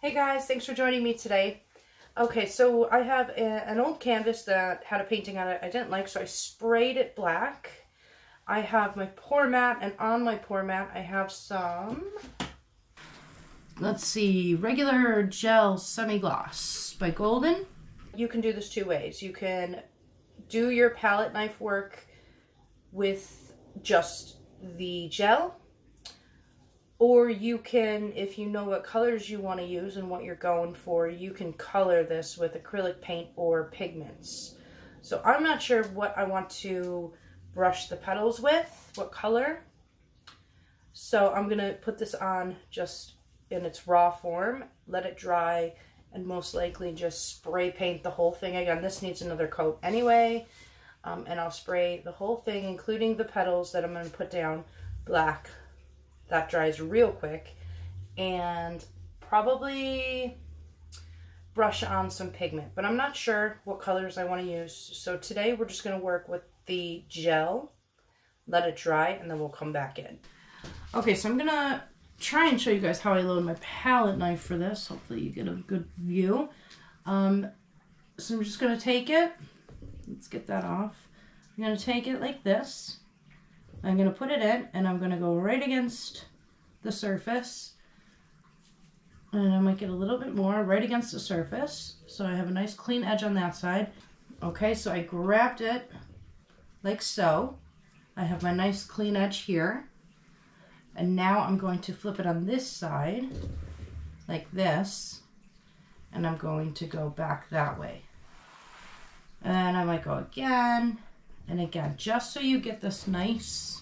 Hey guys, thanks for joining me today. Okay, so I have an old canvas that had a painting on it I didn't like, so I sprayed it black. I have my pour mat, and on my pour mat I have some, let's see, regular gel semi-gloss by Golden. You can do this two ways. You can do your palette knife work with just the gel, or you can, if you know what colors you want to use and what you're going for, you can color this with acrylic paint or pigments. So I'm not sure what I want to brush the petals with, what color. So I'm going to put this on just in its raw form, let it dry, and most likely just spray paint the whole thing. Again, this needs another coat anyway. And I'll spray the whole thing, including the petals that I'm going to put down, black. That dries real quick, and probably brush on some pigment, but I'm not sure what colors I want to use. So today we're just going to work with the gel, let it dry, and then we'll come back in. Okay, so I'm going to try and show you guys how I load my palette knife for this. Hopefully you get a good view. So I'm just going to take it. Let's get that off. I'm going to take it like this. I'm going to put it in, and I'm going to go right against the surface, and I might get a little bit more right against the surface, so I have a nice clean edge on that side. Okay, so I grabbed it like so. I have my nice clean edge here, and now I'm going to flip it on this side like this, and I'm going to go back that way. And I might go again and again, just so you get this nice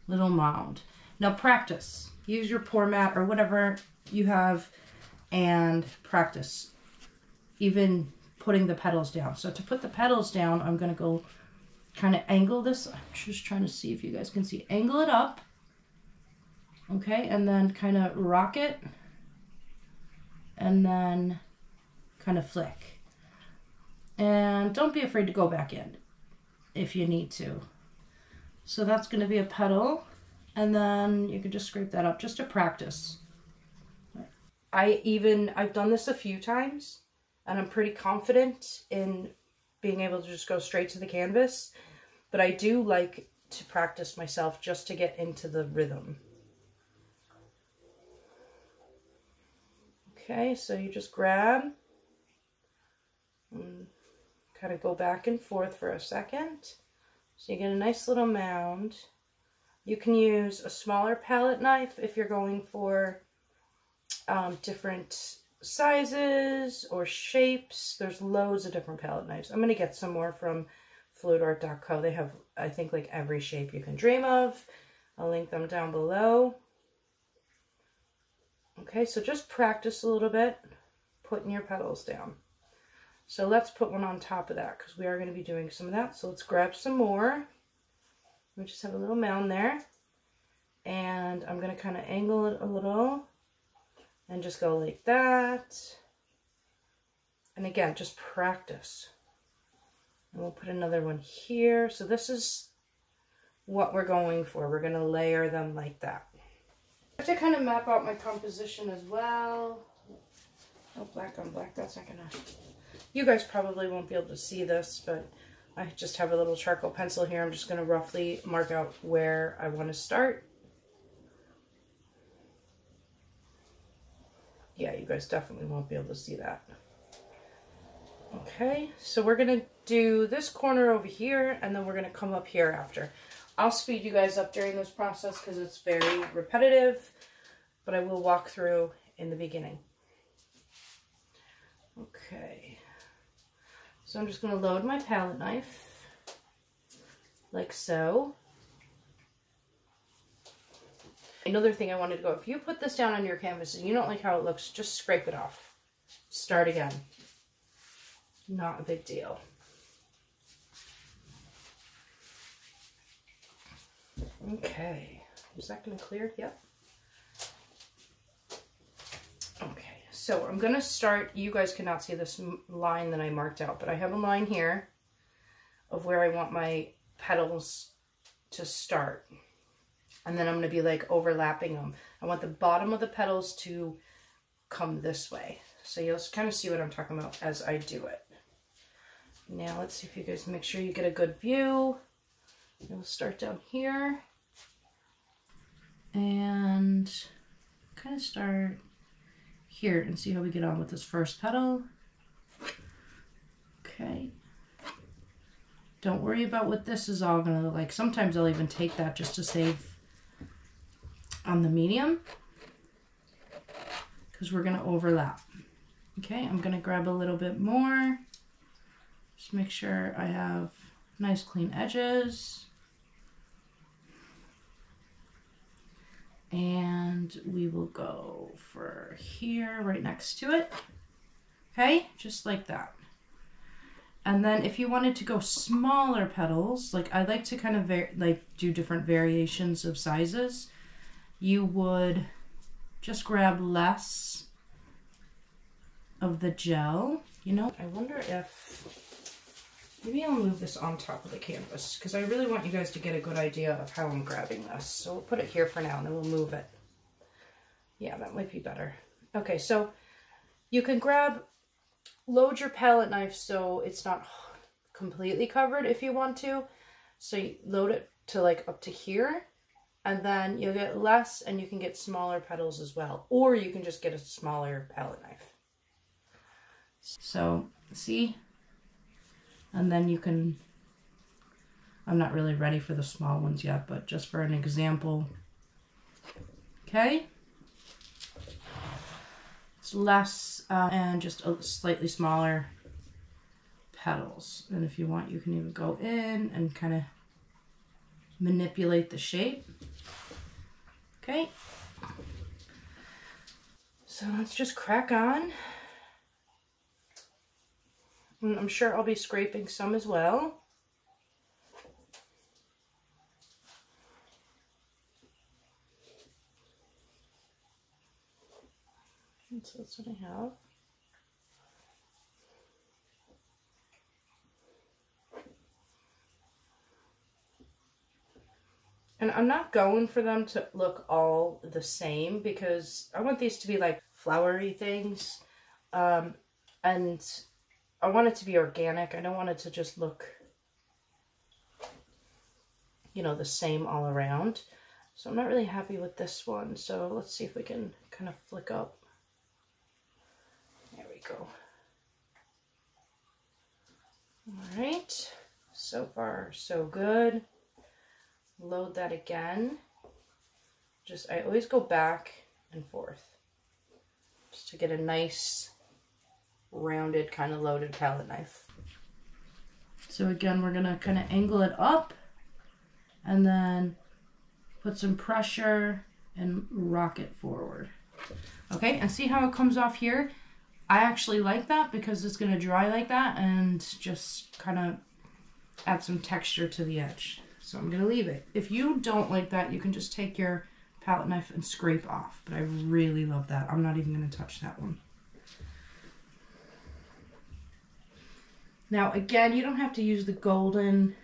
little mound. Now practice. Use your pour mat or whatever you have and practice even putting the petals down. So to put the petals down, I'm going to go kind of angle this. I'm just trying to see if you guys can see. Angle it up. Okay, and then kind of rock it. And then kind of flick. And don't be afraid to go back in if you need to. So that's going to be a petal, and then you can just scrape that up just to practice. I've done this a few times, and I'm pretty confident in being able to just go straight to the canvas, but I do like to practice myself just to get into the rhythm. Okay, so you just grab and kind of go back and forth for a second. So you get a nice little mound. You can use a smaller palette knife if you're going for different sizes or shapes. There's loads of different palette knives. I'm going to get some more from floetrol.co. They have, I think, like every shape you can dream of. I'll link them down below. Okay, so just practice a little bit putting your petals down. So let's put one on top of that because we are going to be doing some of that. So let's grab some more. We just have a little mound there. And I'm going to kind of angle it a little and just go like that. And again, just practice. And we'll put another one here. So this is what we're going for. We're going to layer them like that. I have to kind of map out my composition as well. Oh, black on black, that's not going to... You guys probably won't be able to see this, but I just have a little charcoal pencil here. I'm just going to roughly mark out where I want to start. Yeah, you guys definitely won't be able to see that. Okay, so we're going to do this corner over here, and then we're going to come up here after. I'll speed you guys up during this process because it's very repetitive, but I will walk through in the beginning. Okay. So I'm just going to load my palette knife, like so. Another thing I wanted to go, if you put this down on your canvas and you don't like how it looks, just scrape it off. Start again. Not a big deal. Okay, is that going to clear? Yep. Okay. So I'm going to start, you guys cannot see this line that I marked out, but I have a line here of where I want my petals to start. And then I'm going to be like overlapping them. I want the bottom of the petals to come this way. So you'll kind of see what I'm talking about as I do it. Now let's see if you guys make sure you get a good view. We'll start down here and kind of start here and see how we get on with this first petal. Okay. Don't worry about what this is all gonna look like. Sometimes I'll even take that just to save on the medium because we're gonna overlap. Okay, I'm gonna grab a little bit more. Just make sure I have nice clean edges. And we will go for here, right next to it. Okay, just like that. And then if you wanted to go smaller petals, like I like to kind of do different variations of sizes, you would just grab less of the gel. You know, I wonder if, maybe I'll move this on top of the canvas because I really want you guys to get a good idea of how I'm grabbing this. So we'll put it here for now and then we'll move it. Yeah, that might be better. Okay, so you can load your palette knife so it's not completely covered if you want to. So you load it to like up to here and then you'll get less and you can get smaller petals as well. Or you can just get a smaller palette knife. So see? And then you can, I'm not really ready for the small ones yet, but just for an example. Okay? It's less and just a slightly smaller petals. And if you want, you can even go in and kind of manipulate the shape. Okay? So let's just crack on. And I'm sure I'll be scraping some as well. And so that's what I have. And I'm not going for them to look all the same because I want these to be like flowery things. And I want it to be organic. I don't want it to just look, you know, the same all around. So I'm not really happy with this one. So let's see if we can kind of flick up. There we go. All right. So far, so good. Load that again. I always go back and forth just to get a nice rounded kind of loaded palette knife. So again, we're gonna kind of angle it up and then put some pressure and rock it forward. Okay, and see how it comes off here? I actually like that because it's gonna dry like that and just kind of add some texture to the edge. So I'm gonna leave it. If you don't like that, you can just take your palette knife and scrape off, but I really love that. I'm not even gonna touch that one. Now, again, you don't have to use the golden.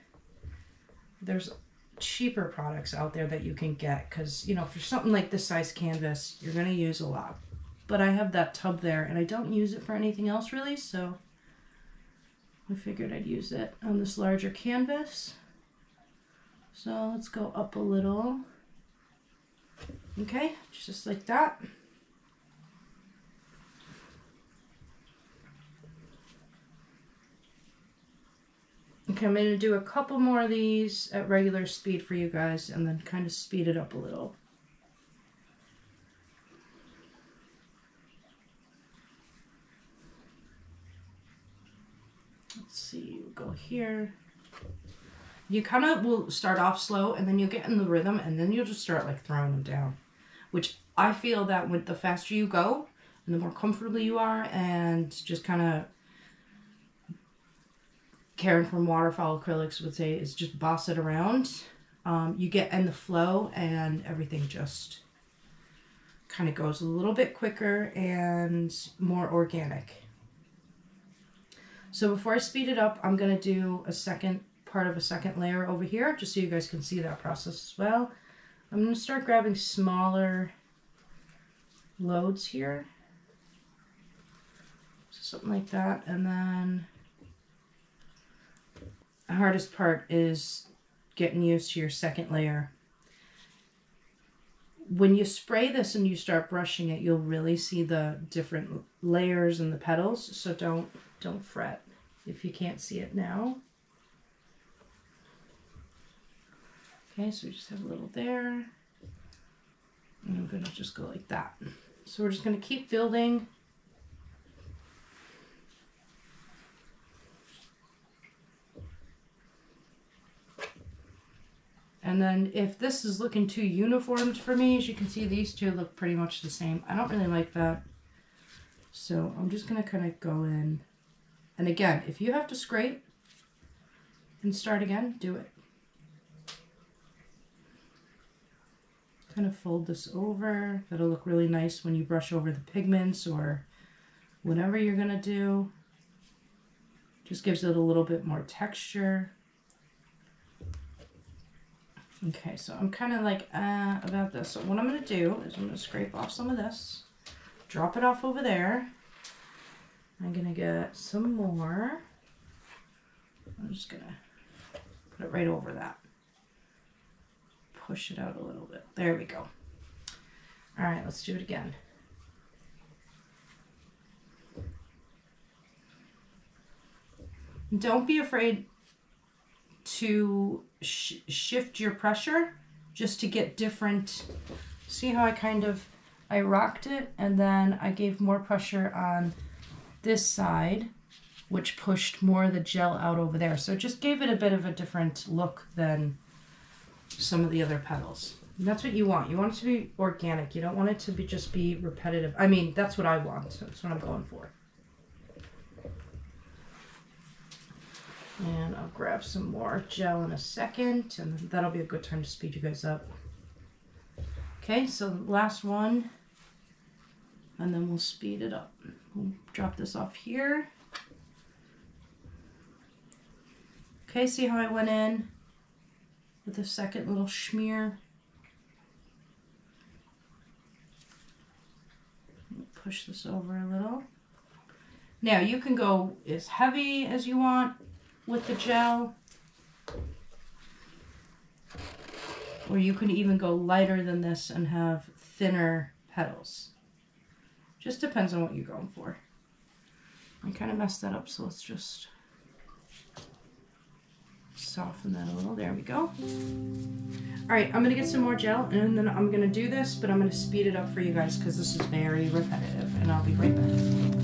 There's cheaper products out there that you can get because, you know, for something like this size canvas, you're going to use a lot. But I have that tub there and I don't use it for anything else really, so I figured I'd use it on this larger canvas. So let's go up a little. Okay, just like that. Okay, I'm going to do a couple more of these at regular speed for you guys and then kind of speed it up a little. Let's see, we'll go here. You kind of will start off slow and then you'll get in the rhythm and then you'll just start like throwing them down. Which I feel that with the faster you go and the more comfortable you are and just kind of Karen from Waterfall Acrylics would say is just boss it around. You get in the flow and everything just kind of goes a little bit quicker and more organic. So before I speed it up, I'm going to do part of a second layer over here just so you guys can see that process as well. I'm going to start grabbing smaller loads here. something like that. And then the hardest part is getting used to your second layer. When you spray this and you start brushing it, you'll really see the different layers and the petals. So don't fret if you can't see it now. Okay, so we just have a little there. And I'm gonna just go like that. So we're just gonna keep building. And then if this is looking too uniformed for me, as you can see, these two look pretty much the same. I don't really like that. So I'm just gonna kind of go in. And again, if you have to scrape and start again, do it. Kind of fold this over. That'll look really nice when you brush over the pigments or whatever you're gonna do. Just gives it a little bit more texture. Okay, so I'm kind of like about this. So what I'm going to do is I'm going to scrape off some of this, drop it off over there. I'm going to get some more. I'm just going to put it right over that. Push it out a little bit. There we go. All right, let's do it again. Don't be afraid to shift your pressure just to get different. See how I rocked it and then I gave more pressure on this side, which pushed more of the gel out over there. So it just gave it a bit of a different look than some of the other petals. And that's what you want. You want it to be organic. You don't want it to be just be repetitive. I mean, that's what I want. So that's what I'm going for. And I'll grab some more gel in a second, and that'll be a good time to speed you guys up. Okay, so the last one, and then we'll speed it up. We'll drop this off here. Okay, see how I went in with the second little smear? Push this over a little. Now you can go as heavy as you want with the gel, or you can even go lighter than this and have thinner petals. Just depends on what you're going for. I kind of messed that up, so let's just soften that a little. There we go. All right, I'm gonna get some more gel and then I'm gonna do this, but I'm gonna speed it up for you guys because this is very repetitive, and I'll be right back.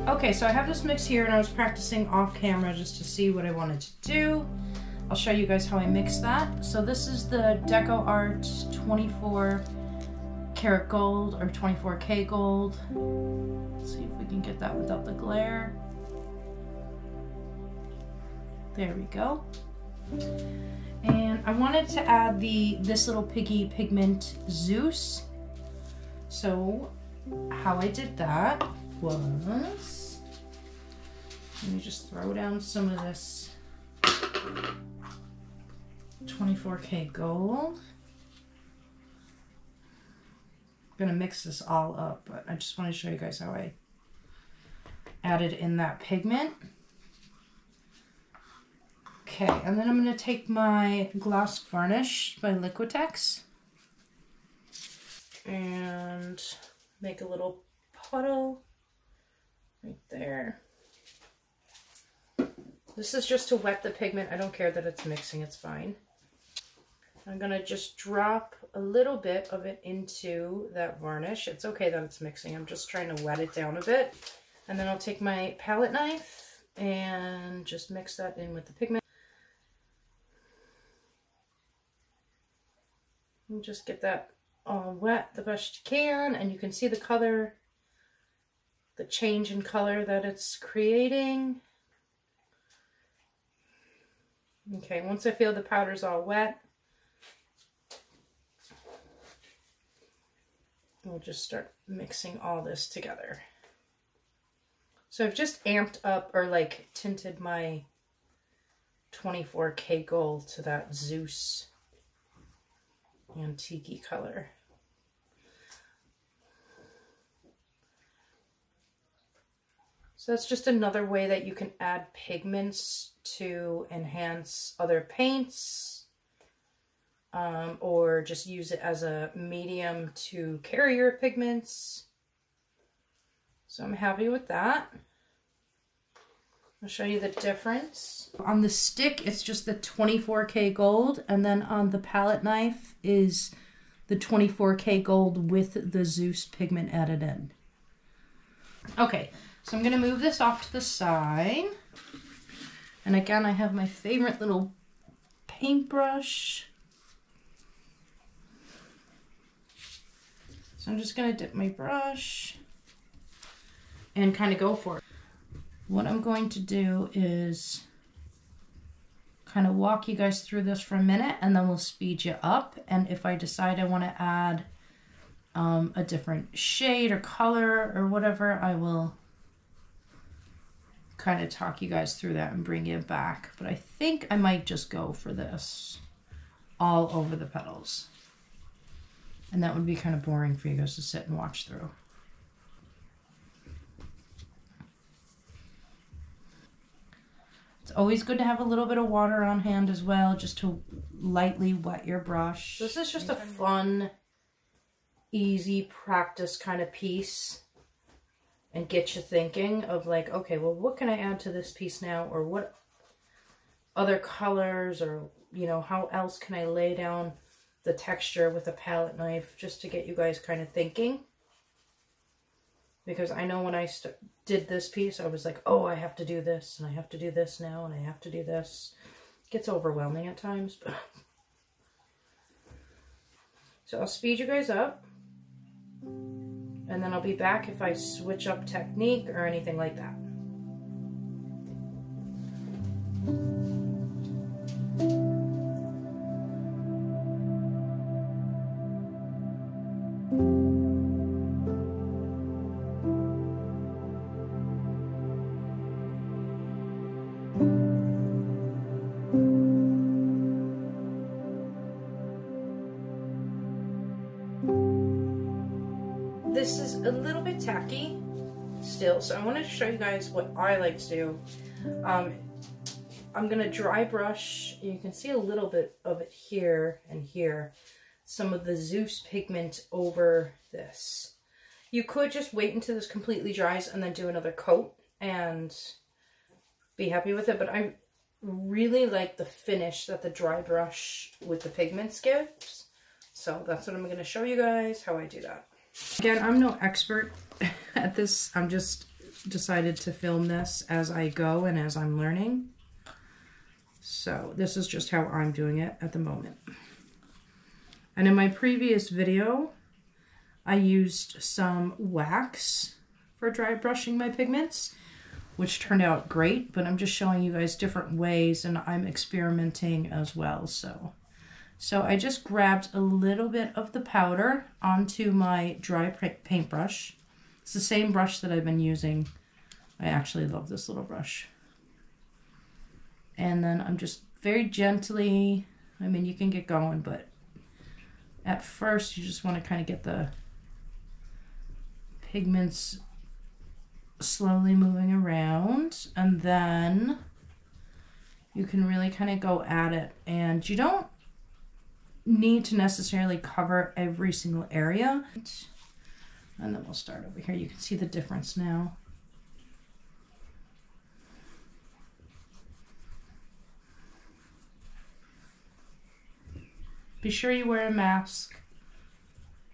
Okay, so I have this mix here and I was practicing off camera just to see what I wanted to do. I'll show you guys how I mix that. So this is the Deco Art 24 karat gold or 24K gold. Let's see if we can get that without the glare. There we go. And I wanted to add this little piggy pigment Zeus. So how I did that was, let me just throw down some of this 24K gold. I'm gonna mix this all up, but I just want to show you guys how I added in that pigment. Okay, and then I'm gonna take my gloss varnish by Liquitex and make a little puddle right there. This is just to wet the pigment. I don't care that it's mixing, it's fine. I'm gonna just drop a little bit of it into that varnish. It's okay that it's mixing. I'm just trying to wet it down a bit. And then I'll take my palette knife and just mix that in with the pigment. And just get that all wet the best you can, and you can see the color, the change in color that it's creating. Okay, once I feel the powder's all wet, we'll just start mixing all this together. So I've just amped up, or like tinted my 24K gold to that Zeus antique color. So that's just another way that you can add pigments to enhance other paints, or just use it as a medium to carry your pigments. So I'm happy with that. I'll show you the difference. On the stick, it's just the 24K gold, and then on the palette knife is the 24K gold with the Zeus pigment added in. Okay, so I'm gonna move this off to the side. And again, I have my favorite little paintbrush. So I'm just gonna dip my brush and kind of go for it. What I'm going to do is kind of walk you guys through this for a minute, and then we'll speed you up. And if I decide I want to add a different shade or color or whatever, I will kind of talk you guys through that and bring you back. But I think I might just go for this all over the petals. And that would be kind of boring for you guys to sit and watch through. It's always good to have a little bit of water on hand as well, just to lightly wet your brush. This is just a fun, easy practice kind of piece, and get you thinking of like, okay, well, what can I add to this piece now? Or what other colors, or, you know, how else can I lay down the texture with a palette knife, just to get you guys kind of thinking. Because I know when I did this piece, I was like, oh, I have to do this, and I have to do this now, and I have to do this. It gets overwhelming at times. But so I'll speed you guys up, and then I'll be back if I switch up technique or anything like that. This is a little bit tacky still, so I wanted to show you guys what I like to do. I'm going to dry brush. You can see a little bit of it here and here. Some of the Zeus pigment over this. You could just wait until this completely dries and then do another coat and be happy with it, but I really like the finish that the dry brush with the pigments gives. So that's what I'm going to show you guys, how I do that. Again, I'm no expert at this. I'm just decided to film this as I go and as I'm learning. So this is just how I'm doing it at the moment. And in my previous video, I used some wax for dry brushing my pigments, which turned out great, but I'm just showing you guys different ways and I'm experimenting as well. So I just grabbed a little bit of the powder onto my dry paintbrush. It's the same brush that I've been using. I actually love this little brush. And then I'm just very gently, I mean, you can get going, but at first you just want to kind of get the pigments slowly moving around, and then you can really kind of go at it. And you don't need to necessarily cover every single area. And then we'll start over here. You can see the difference now. Be sure you wear a mask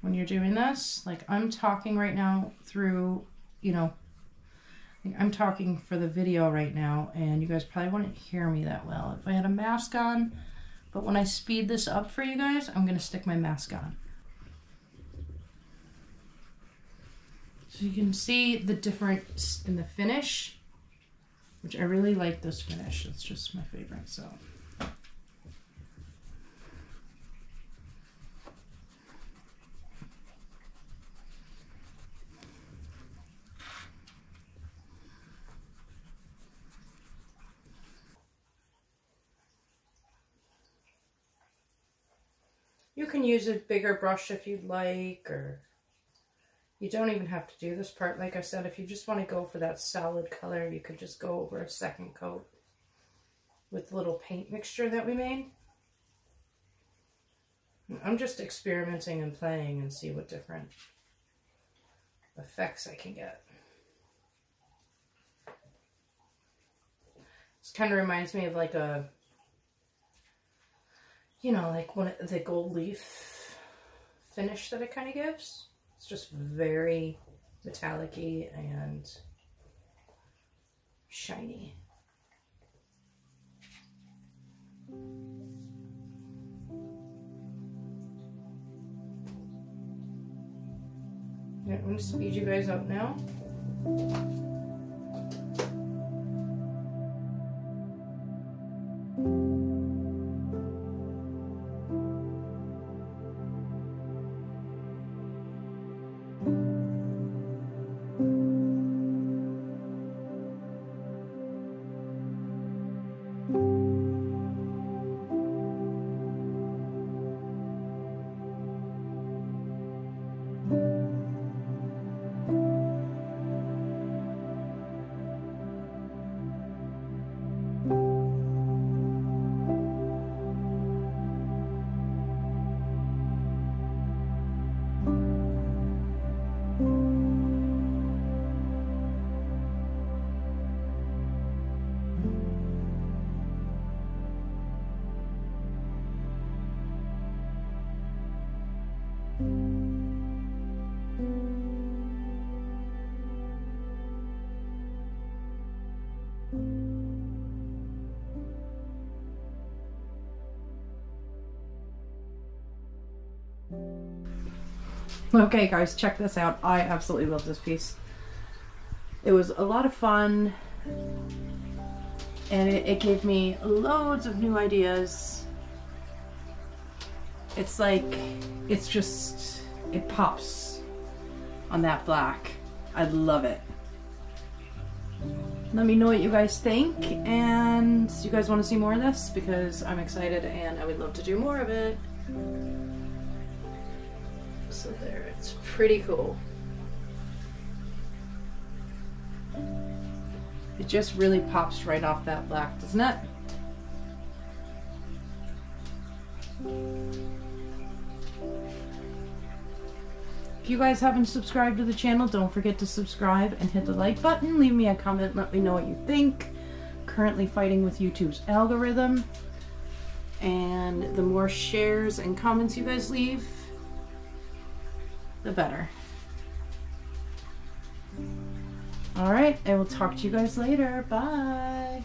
when you're doing this. Like, I'm talking right now through, you know, I'm talking for the video right now, and you guys probably wouldn't hear me that well if I had a mask on. But when I speed this up for you guys, I'm going to stick my mask on. So you can see the difference in the finish, which I really like this finish. It's just my favorite, so. You can use a bigger brush if you'd like, or you don't even have to do this part. Like I said, if you just want to go for that solid color, you could just go over a second coat with the little paint mixture that we made. I'm just experimenting and playing and see what different effects I can get. This kind of reminds me of like a, you know, like one of the gold leaf finish that it kind of gives. It's just very metallic-y and shiny. Yeah, I'm going to speed you guys up now. Okay guys, check this out. I absolutely love this piece. It was a lot of fun, and it gave me loads of new ideas. It's like, it's just, it pops on that black. I love it. Let me know what you guys think, and you guys want to see more of this, because I'm excited and I would love to do more of it. So there, it's pretty cool. It just really pops right off that black, doesn't it? If you guys haven't subscribed to the channel, don't forget to subscribe and hit the like button. Leave me a comment, let me know what you think. Currently fighting with YouTube's algorithm, and the more shares and comments you guys leave, the better. Alright, I will talk to you guys later. Bye!